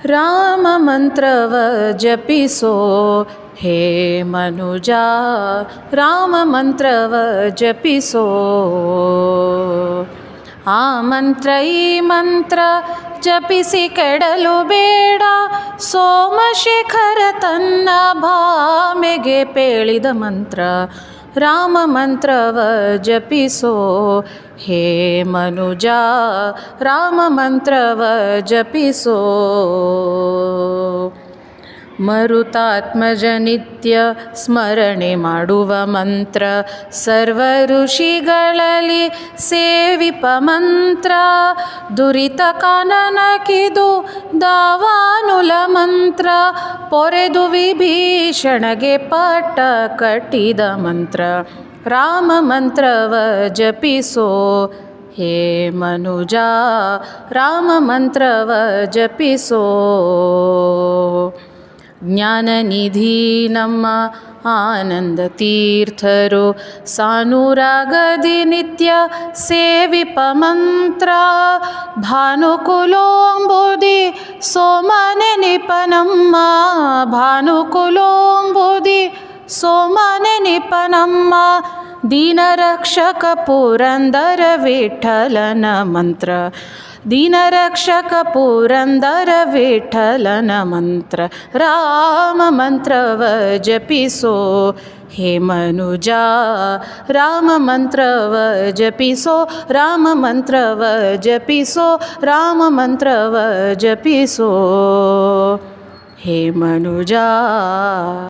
ರಾಮ ಮಂತ್ರವ ಜಪಿಸೋ ಹೇ ಮನುಜಾ, ರಾಮ ಮಂತ್ರವ ಜಪಿಸೋ. ಆ ಮಂತ್ರ ಈ ಮಂತ್ರ ಜಪಿಸಿ ಕೆಡಲು ಬೇಡ, ಸೋಮಶೇಖರ ತನ್ನ ಭಾಮೆಗೆ ಪೇಳಿದ ಮಂತ್ರ. ರಾಮ ಮಂತ್ರವ ಜಪಿಸೋ ಹೇ ಮನುಜಾ, ರಾಮ ಮಂತ್ರವ ಜಪಿಸೋ. ಮರುತಾತ್ಮಜ ನಿತ್ಯ ಸ್ಮರಣೆ ಮಾಡುವ ಮಂತ್ರ, ಸರ್ವ ಋಷಿಗಳಲ್ಲಿ ಸೇವಿಪ ಮಂತ್ರ. ದುರಿತ ಕಾನನಕಿದು ದಾವಾನುಲ ಮಂತ್ರ, ಪೊರೆದು ವಿಭೀಷಣಗೆ ಪಟ್ಟ ಕಟ್ಟಿದ ಮಂತ್ರ. ರಾಮ ಮಂತ್ರವ ಜಪಿಸೋ ಹೇ ಮನುಜಾ, ರಾಮ ಮಂತ್ರವ ಜಪಿಸೋ. ಜ್ಞಾನನಿಧಿ ನಮ್ಮ ಆನಂದ ತೀರ್ಥರು, ಸಾನುರಾಗದಿ ನಿತ್ಯ ಸೇವಿಪ ಮಂತ್ರ. ಭಾನುಕುಲೋಂಬುದಿ ಸೋಮನೆನಿಪ ನಮ್ಮ, ಭಾನುಕುಲೋಂಬುದಿ ಸೋಮನೆನಿಪ ನಮ್ಮ. ದೀನರಕ್ಷಕ ಪುರಂದರ ವಿಠಲನ ಮಂತ್ರ, ದೀನರಕ್ಷಕ ಪುರಂದರ ವಿಠಲನ ಮಂತ್ರ. ರಾಮ ಮಂತ್ರವ ಜಪಿಸೋ ಹೇ ಮನುಜಾ, ರಾಮ ಮಂತ್ರವ ಜಪಿಸೋ. ರಾಮ ಮಂತ್ರವ ಜಪಿಸೋ, ರಾಮ ಮಂತ್ರವ ಜಪಿಸೋ ಹೇ ಮನುಜಾ.